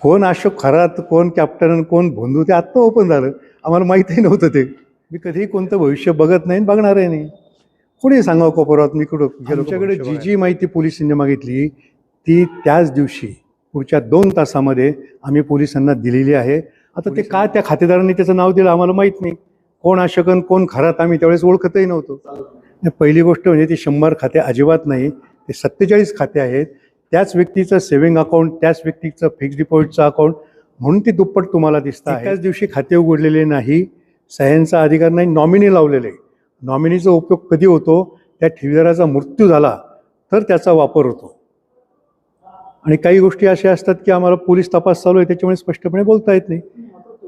कोण अशोक खरात, कोण कॅप्टन, कोण भोंदू ते आत्ता ओपन झालं. आम्हाला माहीतही नव्हतं ते. मी कधीही कोणतं भविष्य बघत नाही आणि बघणारही नाही. कोणी सांगावं कोपरात मी कुठं गेलो. आमच्याकडे जी जी माहिती पोलिसांनी मागितली ती त्याच दिवशी पुढच्या 2 तासामध्ये आम्ही पोलिसांना दिलेली आहे. आता ते का त्या खातेदारांनी त्याचं नाव दिलं आम्हाला माहीत नाही. कोण अशोकन कोण खरात आम्ही त्यावेळेस ओळखतही नव्हतो. पहिली गोष्ट म्हणजे ती 100 खाते अजिबात नाही. ते 47 खाते आहेत. त्याच व्यक्तीचं सेव्हिंग अकाउंट, त्याच व्यक्तीचं फिक्स्ड डिपॉझिटचं अकाउंट, म्हणून ती दुप्पट तुम्हाला दिसतं आहे. त्याच दिवशी खाते उघडलेले नाही, सह्यांचा अधिकार नाही, नॉमिनी लावलेले. नॉमिनीचा उपयोग कधी होतो? त्या ठेवीदाराचा मृत्यू झाला तर त्याचा वापर होतो. आणि काही गोष्टी अशा असतात की आम्हाला पोलीस तपास चालू आहे त्याच्यामुळे स्पष्टपणे बोलता येत नाही.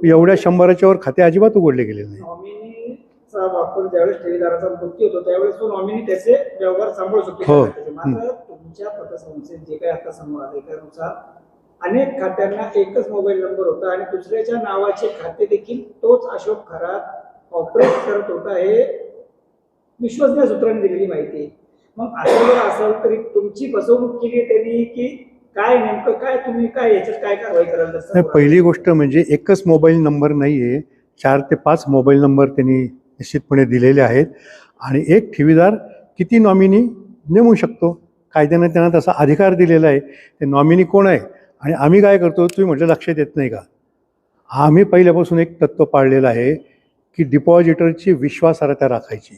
एवढ्या 100च्या वर खाते अजिबात उघडले गेलेले नाही. नॉमिनीचा वापर ज्यावेळेस ठेवीदाराचा मृत्यू होतो त्यावेळेस तो नॉमिनी त्याचे व्यवहार सांभाळू शकतो. हो. मात्र तुमच्या पतसंस्थेत जे काही आता समोर आले त्यानुसार अनेक खात्यांना एकच मोबाईल नंबर होता आणि दुसऱ्याच्या नावाचे खाते देखील तोच अशोक खरात ऑपरेट करत होता. हे विश्वसनीय सूत्रांनी दिलेली माहिती आहे. मग असं जर असेल तरी तुमची फसवणूक केली त्यांनी की काय नेमकं काय तुम्ही काय याच्यात काय कारवाई कराल? पहिली गोष्ट म्हणजे एकच मोबाईल नंबर नाही आहे, 4 ते 5 मोबाईल नंबर त्यांनी निश्चितपणे दिलेले आहेत. आणि एक ठेवीदार किती नॉमिनी नेमू शकतो, कायद्याने त्यांना तसा अधिकार दिलेला आहे. ते नॉमिनी कोण आहे आणि आम्ही काय करतो तुम्ही म्हटलं लक्षात येत नाही का? आम्ही पहिल्यापासून एक तत्त्व पाळलेलं आहे की डिपॉझिटरची विश्वासार्हता राखायची.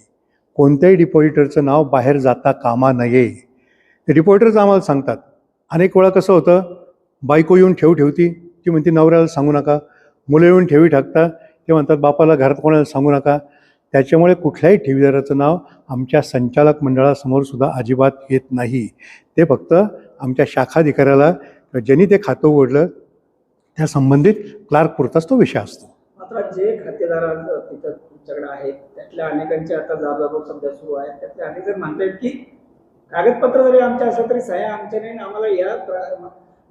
कोणत्याही डिपॉझिटरचं नाव बाहेर जाता कामा नये. ते डिपॉझिटरच आम्हाला सांगतात. अनेक वेळा कसं होतं, बायको येऊन ठेवती, ती म्हणते नवऱ्याला सांगू नका. मुलं येऊन ठेवी टाकतात, ते म्हणतात बापाला घरात कोणाला सांगू नका. त्याच्यामुळे कुठल्याही ठेवीदाराचं नाव आमच्या संचालक मंडळासमोर सुद्धा अजिबात येत नाही. ते फक्त आमच्या शाखाधिकाऱ्याला ज्यांनी ते खातं उघडलं त्या संबंधित क्लार्क पुरताच तो विषय असतो. मात्र जे खातेदार तिथं तुमच्याकडे आहेत त्यातल्या अनेकांचे आता जाब सध्या सुरू आहेत. त्यातले अनेक जर म्हणतात की कागदपत्र जरी आमच्या असं तरी सह्या आमच्या नाही, आम्हाला या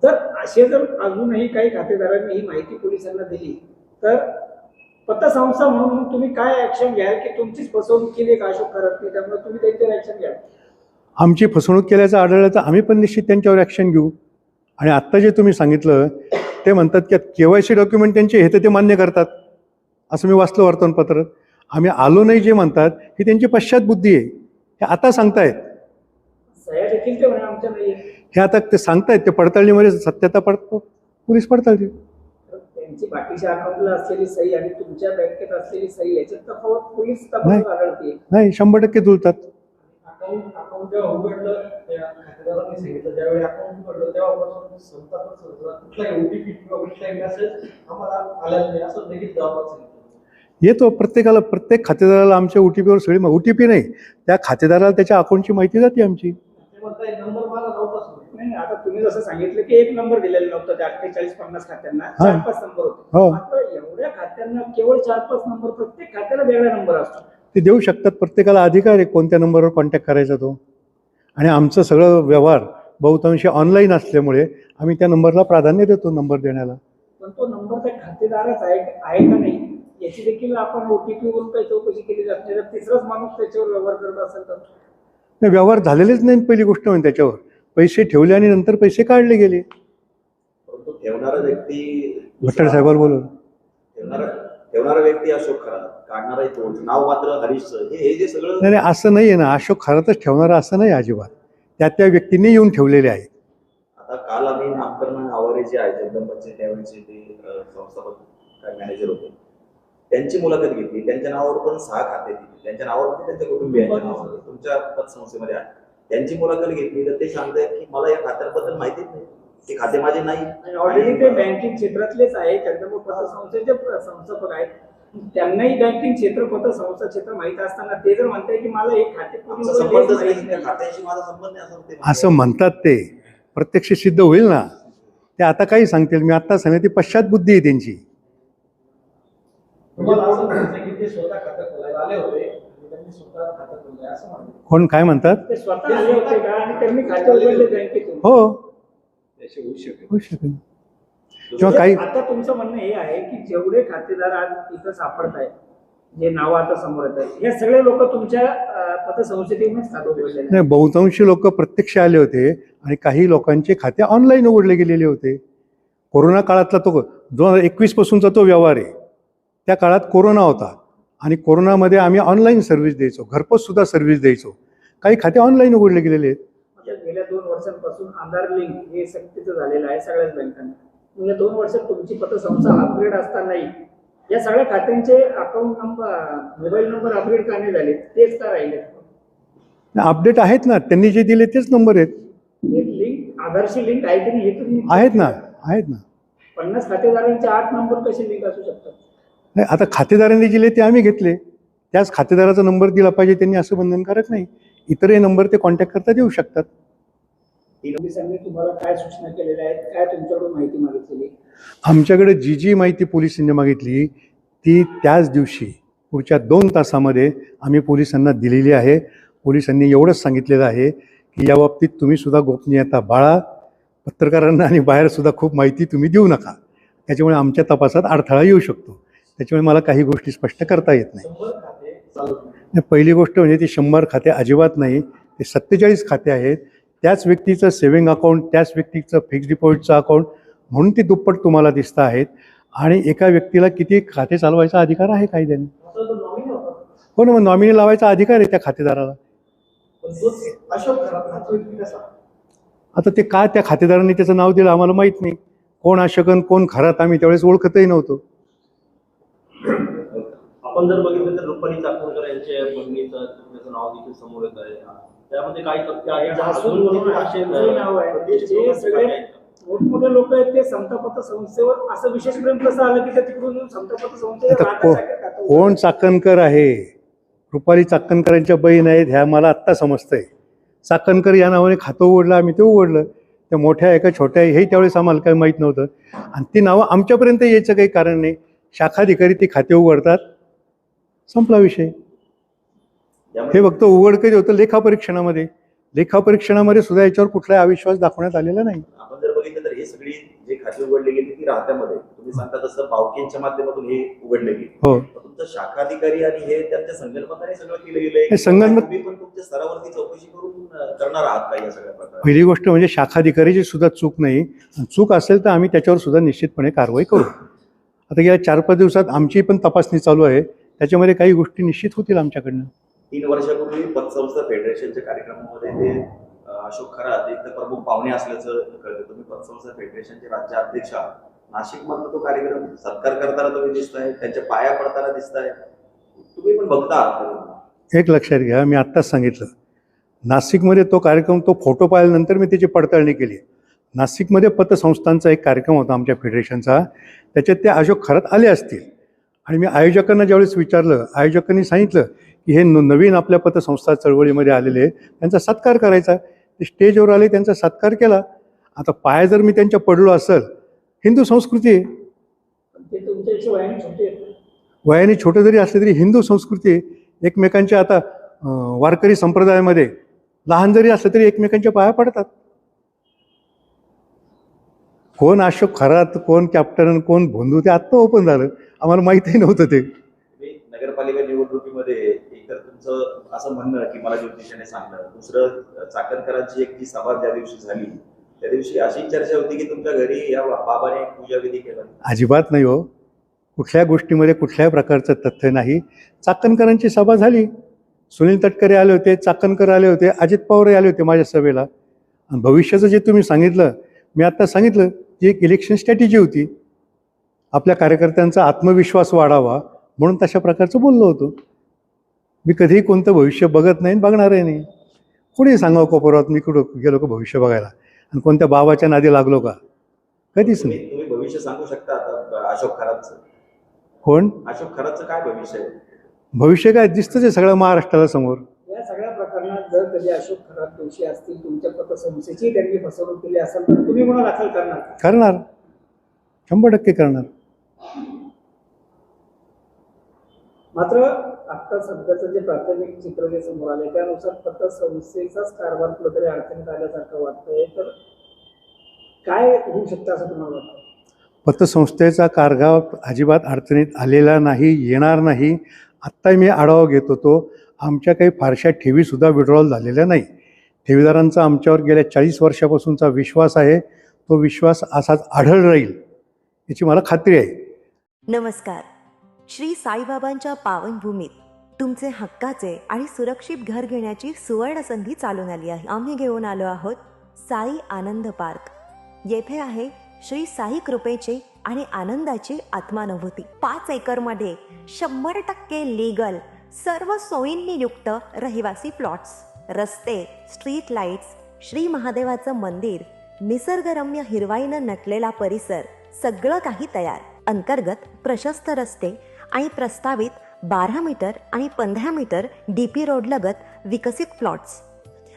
जर असे जर अजूनही काही खातेदारांनी ही माहिती पोलिसांना दिली तर पतसंस्था म्हणून तुम्ही काय ऍक्शन घ्याल की तुमचीच फसवणूक केली का अशोक खरात नाही, त्यामुळे तुम्ही त्यांच्यावर ऍक्शन घ्याल? आमची फसवणूक केल्याचं आढळलं तर आम्ही पण निश्चित त्यांच्यावर ॲक्शन घेऊ. आणि आत्ता जे तुम्ही सांगितलं ते म्हणतात की KYC डॉक्युमेंट त्यांचे हे तर ते मान्य करतात, असं मी वाचलं वर्तमानपत्रात. आम्ही आलो नाही जे म्हणतात ही त्यांची पश्चात बुद्धी आहे. हे आता सांगतायत, सह्या देखील ते म्हणे आमच्या नाही. हे आता ते सांगतायत, ते पडताळणीमध्ये सत्यता पोलीस पडताळतील. त्यांची बाकीच्या अकाउंटला असलेली सही आणि तुमच्या बँकेत असलेली सही याच्यात तफावत पोलीस तपास आढळते नाही, 100% जुळतात. अकाउंट जेव्हा उघडलं त्या खातेदारांनी सांगितलं ज्यावेळी अकाउंट उघडलं तेव्हापासून कुठलाही OTP किंवा कुठलाही मेसेज आम्हाला आलेला नाही असं देखील जबाबदार येतो प्रत्येकाला, प्रत्येक खातेदाराला आमच्या OTPवर सगळी OTP नाही, त्या खातेदाराला त्याच्या अकाउंटची माहिती जाते आमची. नंबर मला नव्हताच नाही. आता तुम्ही जसं सांगितलं की एक नंबर दिलेला नव्हता त्या 48-50 खात्यांना 4-5 नंबर होते. मात्र एवढ्या खात्यांना केवळ 4-5 नंबर, प्रत्येक खात्याला वेगळा नंबर असतो. ते देऊ शकतात, प्रत्येकाला अधिकार आहे कोणत्या नंबरवर कॉन्टॅक्ट करायचा तो. आणि आमचं सगळं व्यवहार बहुतांशी ऑनलाईन असल्यामुळे आम्ही त्या नंबरला प्राधान्य देतो नंबर देण्याला. पण तो नंबर त्या खातेदाराच आहे का नाही याची देखील आपण OTP वरून काही चौकशी केली जात नाही. जर तिसराच माणूस त्याच्यावर व्यवहार करत असेल तर नाही, व्यवहार झालेलेच नाही. पहिली गोष्ट म्हणजे त्याच्यावर पैसे ठेवले आणि नंतर पैसे काढले गेले. ठेवणारा व्यक्ती भट्टर साहेबाला बोलून ठेवणारा व्यक्ती अशोक खरात, काढणारा तोच, नाव मात्र हरीश. हे जे सगळं नाही, असं नाही आहे ना. अशोक खरातच ठेवणारा असं नाही अजिबात. त्या व्यक्तींनी येऊन ठेवलेले आहे. आता काल आम्ही नामकरण आवारे जे आहे जगदंबाचे त्यावेळेचे ते संस्थापक मॅनेजर होते, त्यांची मुलाखत घेतली. त्यांच्या नावावर पण 6 खाते दिली, त्यांच्या नावावर त्यांच्या कुटुंबियांच्या नावावर तुमच्या पतसंस्थेमध्ये आहे. त्यांची मुलाखत घेतली तर ते सांगतायत की मला या खात्याबद्दल माहितीच नाही, ते खाते माझे नाही. ऑलरेडी ते बँकिंग क्षेत्रातलेच आहे. जगदंबा पतसंस्थेचे संस्थापक आहेत. त्यांनाही बँकिंग क्षेत्र पतसंस्था क्षेत्र माहित असताना ते जर म्हणताय की मला एक खाते संबंधच नाही, त्या खात्याशी माझा संबंध नाही असं म्हणतात, ते प्रत्यक्ष सिद्ध होईल ना. ते आता काही सांगतील. मी आता सांगितलं ती पश्चात बुद्धी आहे त्यांची. कोण काय म्हणतात? ते स्वतः आले होते का आणि त्यांनी खाते उघडले बँकेतून? हो, होऊ शकेल. किंवा काही आता तुमचं म्हणणं हे आहे की जेवढे खातेदार आज इथं सापडत आहेत, जे नाव आता समोर येत आहेत, हे सगळे लोक तुमच्या पतसंस्थेतूनच खाते उघडले नाही. बहुतांशी लोक प्रत्यक्ष आले होते आणि काही लोकांचे खाते ऑनलाईन उघडले गेलेले होते. कोरोना काळातला तो 2021 पासूनचा तो व्यवहार आहे. त्या काळात कोरोना होता आणि कोरोनामध्ये आम्ही ऑनलाईन सर्व्हिस द्यायचो, घरपोचसुद्धा सर्व्हिस द्यायचो. काही खाते ऑनलाईन उघडले गेलेले आहेत. आता गेल्या 2 वर्षांपासून आधार लिंक हे सक्तीचं झालेलं आहे सगळ्याच बँकांना. मग या 2 वर्षात तुमची पतसंस्था अपग्रेड असतानाही या सगळ्या खात्यांचे account number, mobile number upgrade का नाही झाले, तेच का राहिले? अपडेट आहेत ना, त्यांनी जे दिले तेच नंबर आहेत. लिंक आधारशी लिंक आहे की नाही हे तुम्ही आहेत ना, आहेत ना. 50 खातेदारांचे 8 नंबर कसे लिंक असू शकतात? नाही, आता खातेदारांनी दिले ते आम्ही घेतले. त्याच खातेदाराचा नंबर दिला पाहिजे त्यांनी, असं बंधनकारक नाही. इतरही नंबर ते कॉन्टॅक्ट करता देऊ शकतात. पोलिसांनी तुम्हाला काय सूचना केलेल्या आहेत, काय तुमच्याकडून माहिती मागितलेली? आमच्याकडे जी माहिती पोलिसांनी मागितली ती त्याच दिवशी पुढच्या 2 तासामध्ये आम्ही पोलिसांना दिलेली आहे. पोलिसांनी एवढंच सांगितलेलं आहे की याबाबतीत तुम्ही सुद्धा गोपनीयता बाळा, पत्रकारांना आणि बाहेरसुद्धा खूप माहिती तुम्ही देऊ नका. त्याच्यामुळे आमच्या तपासात अडथळा येऊ शकतो. त्याच्यामुळे मला काही गोष्टी स्पष्ट करता येत नाही. 100 खाते चालत नाही. पहिली गोष्ट म्हणजे ती 100 खाते अजिबात नाही, ते 47 खाते आहेत. त्याच व्यक्तीचं सेव्हिंग अकाउंट, त्याच व्यक्तीचं फिक्स्ड डिपॉझिटचं अकाउंट, म्हणून ती दुप्पट तुम्हाला दिसतं आहेत. आणि एका व्यक्तीला किती खाते चालवायचा अधिकार आहे कायद्याने. असं तो नॉमिनी होता, हो ना, मग नॉमिनी लावायचा अधिकार आहे त्या खातेदाराला. पण तोच अशोक खरात हा तो व्यक्ती कसा? आता ते का त्या खातेदारांनी त्याचं नाव दिलं आम्हाला माहीत नाही. कोण अशकन कोण खरात आम्ही त्यावेळेस ओळखतही नव्हतो. आपण जर बघितलं तर रुपाली चाकणकर यांच्या बहिणीचं त्याचं नाव देखील समोर येत आहे. त्यामध्ये काही तथ्य आहे जासून म्हणून असे जे नाव आहे, जे सगळे मोठमोठे लोक आहेत ते समतापत्र संस्थेवर असं विशेष प्रेम कसं आलं की ते तिकडून समतापत्र संस्थेवर आता कोण चाकणकर आहे? रुपाली चाकणकरांच्या बहीण आहेत ह्या मला आत्ता समजतंय. चाकणकर या नावाने खातं उघडलं, आम्ही ते उघडलं. त्या मोठ्या एका छोट्या हे त्यावेळेस आम्हाला काही माहीत नव्हतं. आणि ती नावं आमच्यापर्यंत यायचं काही कारण नाही. शाखाधिकारी ती खाते उघडतात, संपला विषय. हे फक्त उघड कधी होतं लेखापरीक्षणामध्ये. लेखापरीक्षणामध्ये सुद्धा याच्यावर कुठलाही अविश्वास दाखवण्यात आलेला नाही. आपण जर बघितलं तर हे सगळी जे खाती उघडली गेली ती राहत्यामध्ये तुम्ही सांगता तसं भावकींच्या माध्यमातून हे उघडले गेले. हो, तुमचं शाखाधिकारी आणि हे त्यांच्या संगणमताने सगळं केलं गेलंय. हे संगणमत- तुम्ही पण तुमच्या स्तरावरती चौकशी करून करणार आहात का या सगळ्या प्रकारे? पहिली गोष्ट म्हणजे शाखाधिकारीची सुद्धा चूक नाही. चूक असेल तर आम्ही त्याच्यावर सुद्धा निश्चितपणे कारवाई करू. आता गेल्या 4-5 दिवसात आमची पण तपासणी चालू आहे. त्याच्यामध्ये काही गोष्टी निश्चित होतील आमच्याकडनं. 3 वर्षापूर्वी पतसंस्था फेडरेशनच्या कार्यक्रमामध्ये ते अशोक खरात एक तर प्रमुख पाहुणे असल्याचं कळलं. तुम्ही पतसंस्था फेडरेशनचे राज्य अध्यक्ष आहात. नाशिक मधला तो कार्यक्रम सत्कार करताना तुम्ही दिसताय, त्यांच्या पाया पडताना दिसताय. तुम्ही पण बघता आहात. एक लक्षात घ्या, मी आत्ताच सांगितलं, नाशिकमध्ये तो कार्यक्रम, तो फोटो पाहिल्यानंतर मी त्याची पडताळणी केली. नाशिकमध्ये पतसंस्थांचा एक कार्यक्रम होता आमच्या फेडरेशनचा, त्याच्यात ते अशोक खरात आले असतील. आणि मी आयोजकांना ज्यावेळेस विचारलं, आयोजकांनी सांगितलं की हे नवीन आपल्या पतसंस्था चळवळीमध्ये आलेले, त्यांचा सत्कार करायचा. ते स्टेजवर आले, त्यांचा सत्कार केला. आता पाया जर मी त्यांच्या पडलो असेल, हिंदू संस्कृती आहे. ते तुमच्यापेक्षा वयाने छोटे आहेत. वयाने छोटे जरी असले तरी हिंदू संस्कृती आहे. एकमेकांच्या आता वारकरी संप्रदायामध्ये लहान जरी असलं तरी एकमेकांच्या पाया पडतात. कोण अशोक खरात, कोण कॅप्टन, कोण भोंदू, ते आत्ता ओपन झालं. आम्हाला माहीतही नव्हतं ते. तुम्ही नगरपालिका निवडणुकीमध्ये एकतर तुमचं असं म्हणणं की मला ज्योतिषाने सांगलं, दुसरं चाकणकरांची एक जी सभा ज्या दिवशी झाली त्या दिवशी अशी चर्चा होती की तुमच्या घरी या बाबाने पूजाविधी केला. अजिबात नाही हो. कुठल्या गोष्टीमध्ये कुठल्याही प्रकारचं तथ्य नाही. चाकणकरांची सभा झाली, सुनील तटकरे आले होते, चाकणकर आले होते, अजित पवार आले होते माझ्या सभेला. आणि भविष्याचं जे तुम्ही सांगितलं, मी आत्ता सांगितलं, जी एक इलेक्शन स्ट्रॅटेजी होती, आपल्या कार्यकर्त्यांचा आत्मविश्वास वाढावा म्हणून तशा प्रकारचं बोललो होतो. मी कधीही कोणतं भविष्य बघत नाही, बघणारही नाही. कोणी सांगावं कोपऱ्यात मी कुठं गेलो का भविष्य बघायला, आणि कोणत्या बाबाच्या नादी लागलो का? कधीच नाही. तुम्ही भविष्य सांगू शकता आता अशोक खरातचं? कोण अशोक खरातचं काय भविष्य आहे? भविष्य काय दिसतंच आहे सगळं महाराष्ट्राला समोर. या सगळ्या प्रकरणात जर कधी अशोक खरात दोषी असतील, तुमच्या पतसंस्थेची त्यांनी फसवणूक केली असेल तर तुम्ही गुन्हा दाखल करणार? करणार, 100% करणार. मात्र आता सध्याचं जे प्राथमिक चित्र जे समोर आले त्यानुसार पतसंस्थेचाच कारभार कुठेतरी अडचणीत आल्यासारखं वाटतंय. तर काय होऊ शकतं असं तुम्हाला वाटतं? पतसंस्थेचा कारभार अजिबात अडचणीत आलेला नाही, येणार नाही. आत्ता मी आढावा घेत होतो, आमच्या काही फारशा ठेवीसुद्धा विड्रॉल झालेल्या नाही. ठेवीदारांचा आमच्यावर गेल्या 40 वर्षापासूनचा विश्वास आहे, तो विश्वास असाच आढळ राहील याची मला खात्री आहे. नमस्कार. श्री साईबाबांच्या पावनभूमीत तुमचे हक्काचे आणि सुरक्षित घर घेण्याची सुवर्ण संधी चालून आली आहे. आम्ही घेऊन आलो आहोत साई आनंद पार्क. येथे आहे श्री साई कृपेची आणि आनंदाची आत्मानुभूती. 5 एकरमध्ये 100% लीगल, सर्व सोयींनी युक्त रहिवासी प्लॉट्स, रस्ते, स्ट्रीट लाईट्स, श्री महादेवाचं मंदिर, निसर्गरम्य हिरवाईनं नटलेला परिसर, सगळं काही तयार. अंतर्गत प्रशस्त रस्ते आणि प्रस्तावित 12 मीटर आणि 15 मीटर DP रोड लगत विकसित प्लॉट्स.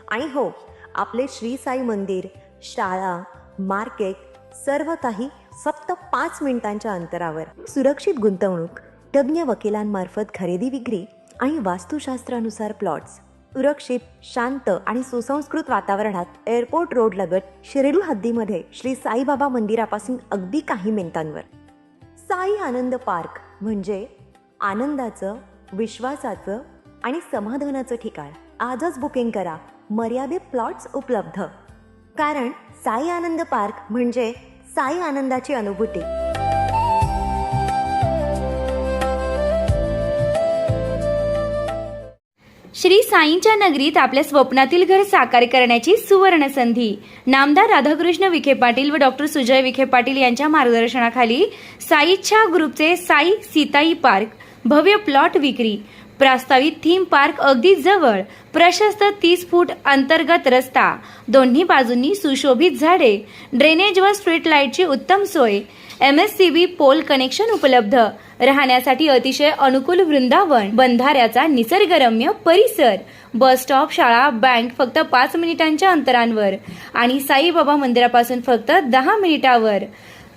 आणि हो, आपले श्री साई मंदिर, शाळा, मार्केट, सर्व काही फक्त 5 मिनिटांच्या अंतरावर. सुरक्षित गुंतवणूक, तज्ज्ञ वकिलांमार्फत खरेदी विक्री आणि वास्तुशास्त्रानुसार प्लॉट्स. सुरक्षित, शांत आणि सुसंस्कृत वातावरणात एअरपोर्ट रोड लगत शिर्डी हद्दीमध्ये श्री साईबाबा मंदिरापासून अगदी काही मिनिटांवर. साई आनंद पार्क म्हणजे आनंदाचं, विश्वासाचं आणि समाधानाचं ठिकाण. आजच बुकिंग करा. मर्यादित प्लॉट्स उपलब्ध. कारण साई आनंद पार्क म्हणजे साई आनंदाची अनुभूती. श्री साईंच्या नगरीत आपल्या स्वप्नातील घर साकार करण्याची सुवर्ण संधी. नामदार राधाकृष्ण विखे पाटील व डॉक्टर सुजय विखे पाटील यांच्या मार्गदर्शनाखाली साईच्या ग्रुपचे साई सीताई पार्क, भव्य प्लॉट विक्री, प्रस्तावित थीम पार्क अगदी जवळ, प्रशस्त 30 फूट अंतर्गत रस्ता, दोन्ही बाजूंनी सुशोभित झाडे, ड्रेनेज व स्ट्रीट लाईटची उत्तम सोय, MSCB पोल कनेक्शन उपलब्ध, राहण्यासाठी अतिशय अनुकूल वृंदावन, बंधाऱ्याचा निसर्गरम्य परिसर, बस स्टॉप, शाळा, बँक फक्त 5 मिनिटांच्या अंतरावर आणि साईबाबा मंदिरापासून फक्त 10 मिनिटावर.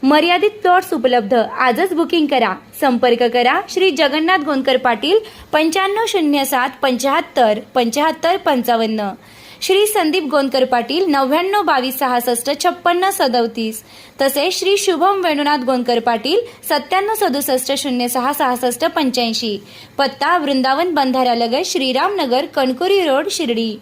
मर्यादित प्लॉट्स उपलब्ध. आजच बुकिंग करा. संपर्क करा श्री जगन्नाथ गोंदकर पाटील 9507 75 75 55, श्री संदीप गोंदकर पाटील 99 22 66 56 37, तसेच श्री शुभम वेणुनाथ गोंदकर पाटील 97 67 06 66 85. पत्ता वृंदावन बंधाऱ्यालगत श्रीराम नगर, कणकुरी रोड, शिर्डी.